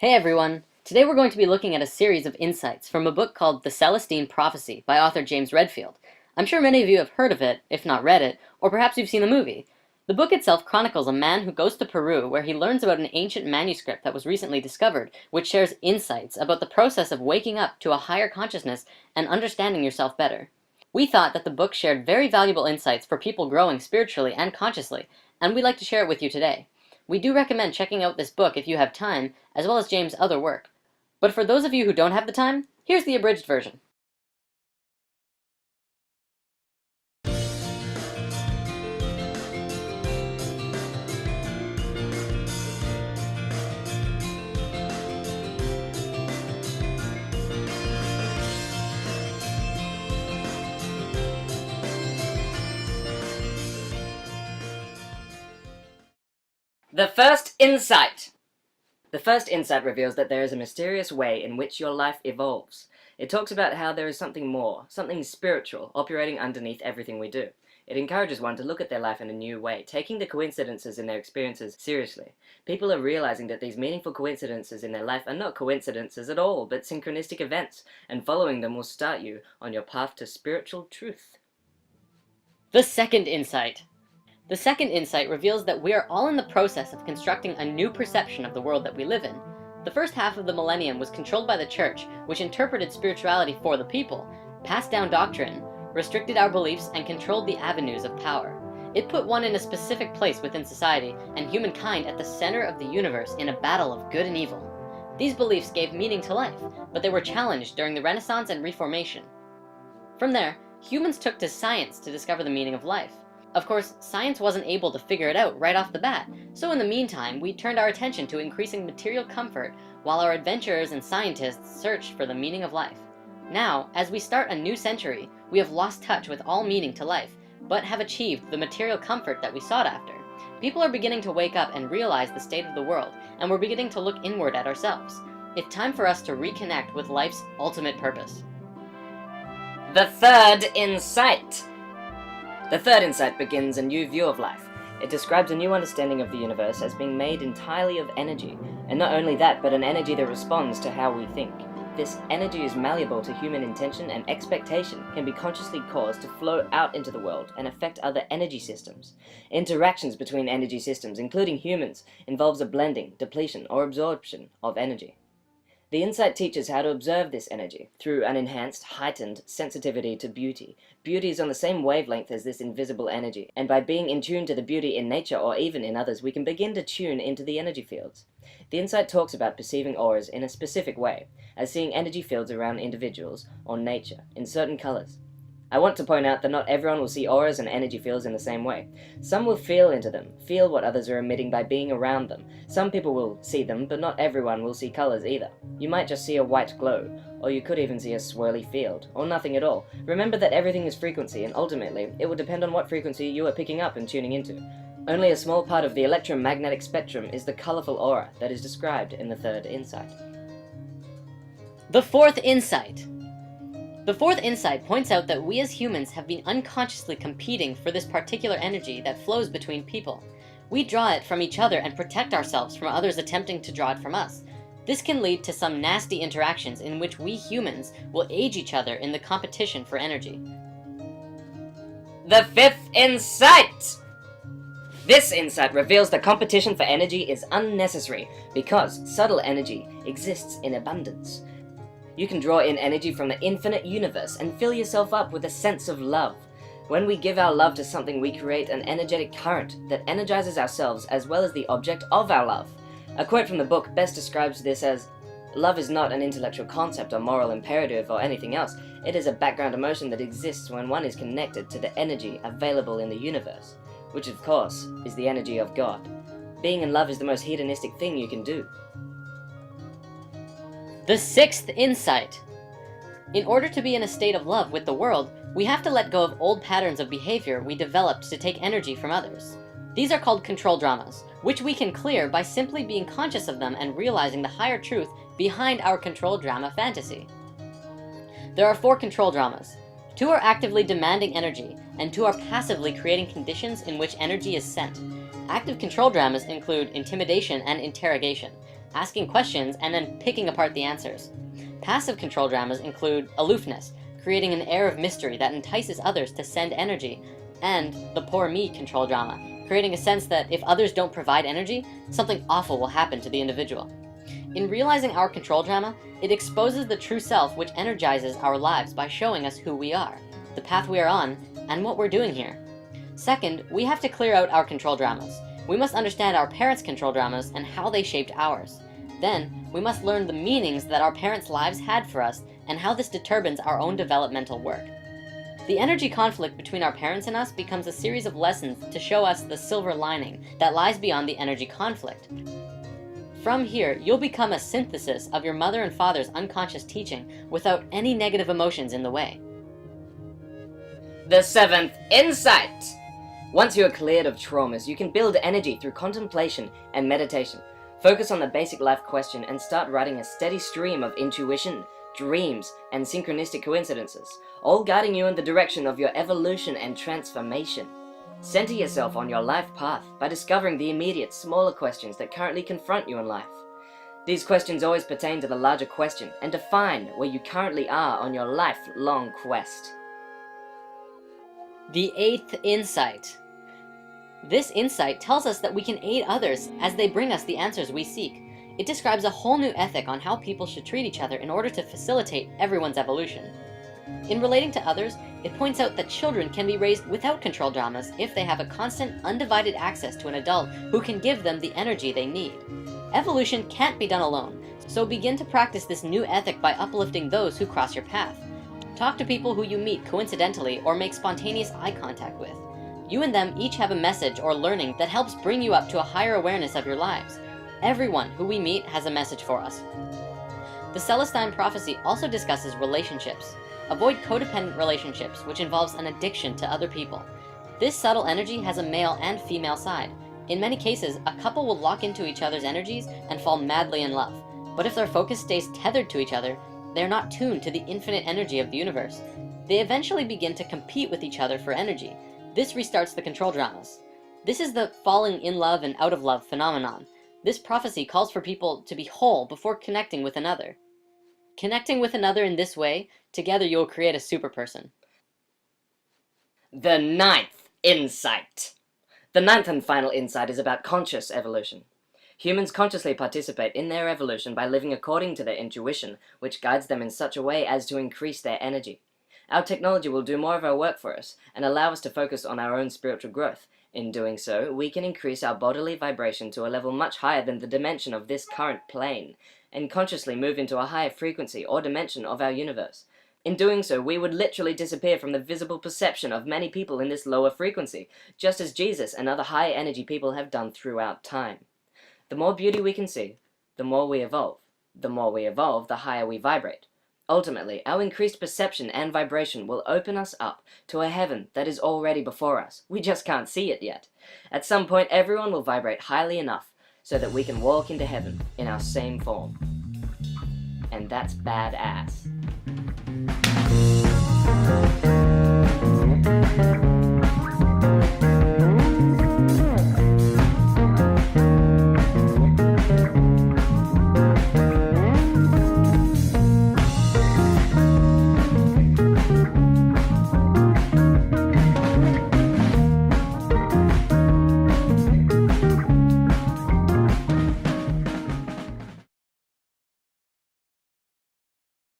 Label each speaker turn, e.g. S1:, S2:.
S1: Hey everyone! Today we're going to be looking at a series of insights from a book called The Celestine Prophecy by author James Redfield. I'm sure many of you have heard of it, if not read it, or perhaps you've seen the movie. The book itself chronicles a man who goes to Peru where he learns about an ancient manuscript that was recently discovered, which shares insights about the process of waking up to a higher consciousness and understanding yourself better. We thought that the book shared very valuable insights for people growing spiritually and consciously, and we'd like to share it with you today. We do recommend checking out this book if you have time, as well as James' other work. But for those of you who don't have the time, here's the abridged version.
S2: The first insight! The first insight reveals that there is a mysterious way in which your life evolves. It talks about how there is something more, something spiritual, operating underneath everything we do. It encourages one to look at their life in a new way, taking the coincidences in their experiences seriously. People are realizing that these meaningful coincidences in their life are not coincidences at all, but synchronistic events, and following them will start you on your path to spiritual truth.
S1: The second insight. The second insight reveals that we are all in the process of constructing a new perception of the world that we live in. The first half of the millennium was controlled by the church, which interpreted spirituality for the people, passed down doctrine, restricted our beliefs, and controlled the avenues of power. It put one in a specific place within society, and humankind at the center of the universe in a battle of good and evil. These beliefs gave meaning to life, but they were challenged during the Renaissance and Reformation. From there, humans took to science to discover the meaning of life. Of course, science wasn't able to figure it out right off the bat, so in the meantime, we turned our attention to increasing material comfort while our adventurers and scientists searched for the meaning of life. Now, as we start a new century, we have lost touch with all meaning to life, but have achieved the material comfort that we sought after. People are beginning to wake up and realize the state of the world, and we're beginning to look inward at ourselves. It's time for us to reconnect with life's ultimate purpose.
S2: The third insight! The third insight begins a new view of life. It describes a new understanding of the universe as being made entirely of energy, and not only that, but an energy that responds to how we think. This energy is malleable to human intention, and expectation can be consciously caused to flow out into the world and affect other energy systems. Interactions between energy systems, including humans, involves a blending, depletion, or absorption of energy. The insight teaches how to observe this energy through an enhanced, heightened sensitivity to beauty. Beauty is on the same wavelength as this invisible energy, and by being in tune to the beauty in nature or even in others, we can begin to tune into the energy fields. The insight talks about perceiving auras in a specific way, as seeing energy fields around individuals or nature in certain colors. I want to point out that not everyone will see auras and energy fields in the same way. Some will feel into them, feel what others are emitting by being around them. Some people will see them, but not everyone will see colors either. You might just see a white glow, or you could even see a swirly field, or nothing at all. Remember that everything is frequency, and ultimately, it will depend on what frequency you are picking up and tuning into. Only a small part of the electromagnetic spectrum is the colorful aura that is described in the third insight.
S1: The fourth insight. The fourth insight points out that we as humans have been unconsciously competing for this particular energy that flows between people. We draw it from each other and protect ourselves from others attempting to draw it from us. This can lead to some nasty interactions in which we humans will age each other in the competition for energy.
S2: The fifth insight! This insight reveals the competition for energy is unnecessary because subtle energy exists in abundance. You can draw in energy from the infinite universe and fill yourself up with a sense of love. When we give our love to something, we create an energetic current that energizes ourselves as well as the object of our love. A quote from the book best describes this as, "Love is not an intellectual concept or moral imperative or anything else. It is a background emotion that exists when one is connected to the energy available in the universe, which of course is the energy of God. Being in love is the most hedonistic thing you can do."
S1: The sixth insight. In order to be in a state of love with the world, we have to let go of old patterns of behavior we developed to take energy from others. These are called control dramas, which we can clear by simply being conscious of them and realizing the higher truth behind our control drama fantasy. There are 4 control dramas. 2 are actively demanding energy, and 2 are passively creating conditions in which energy is sent. Active control dramas include intimidation and interrogation. asking questions, and then picking apart the answers. Passive control dramas include aloofness, creating an air of mystery that entices others to send energy, and the poor me control drama, creating a sense that if others don't provide energy, something awful will happen to the individual. In realizing our control drama, it exposes the true self which energizes our lives by showing us who we are, the path we are on, and what we're doing here. Second, we have to clear out our control dramas. We must understand our parents' control dramas and how they shaped ours. Then, we must learn the meanings that our parents' lives had for us and how this determines our own developmental work. The energy conflict between our parents and us becomes a series of lessons to show us the silver lining that lies beyond the energy conflict. From here, you'll become a synthesis of your mother and father's unconscious teaching without any negative emotions in the way.
S2: The 7th insight! Once you are cleared of traumas, you can build energy through contemplation and meditation. Focus on the basic life question and start writing a steady stream of intuition, dreams, and synchronistic coincidences, all guiding you in the direction of your evolution and transformation. Center yourself on your life path by discovering the immediate, smaller questions that currently confront you in life. These questions always pertain to the larger question and define where you currently are on your lifelong quest.
S1: The 8th insight. This insight tells us that we can aid others as they bring us the answers we seek. It describes a whole new ethic on how people should treat each other in order to facilitate everyone's evolution. In relating to others, it points out that children can be raised without control dramas if they have a constant, undivided access to an adult who can give them the energy they need. Evolution can't be done alone, so begin to practice this new ethic by uplifting those who cross your path. Talk to people who you meet coincidentally or make spontaneous eye contact with. You and them each have a message or learning that helps bring you up to a higher awareness of your lives. Everyone who we meet has a message for us. The Celestine prophecy also discusses relationships. Avoid codependent relationships, which involves an addiction to other people. This subtle energy has a male and female side. In many cases, a couple will lock into each other's energies and fall madly in love. But if their focus stays tethered to each other, they're not tuned to the infinite energy of the universe. They eventually begin to compete with each other for energy. This restarts the control dramas. This is the falling in love and out of love phenomenon. This prophecy calls for people to be whole before connecting with another. Connecting with another in this way, together you will create a super person.
S2: The 9th insight. The 9th and final insight is about conscious evolution. Humans consciously participate in their evolution by living according to their intuition, which guides them in such a way as to increase their energy. Our technology will do more of our work for us and allow us to focus on our own spiritual growth. In doing so, we can increase our bodily vibration to a level much higher than the dimension of this current plane, and consciously move into a higher frequency or dimension of our universe. In doing so, we would literally disappear from the visible perception of many people in this lower frequency, just as Jesus and other high energy people have done throughout time. The more beauty we can see, the more we evolve. The more we evolve, the higher we vibrate. Ultimately, our increased perception and vibration will open us up to a heaven that is already before us. We just can't see it yet. At some point, everyone will vibrate highly enough so that we can walk into heaven in our same form. And that's badass.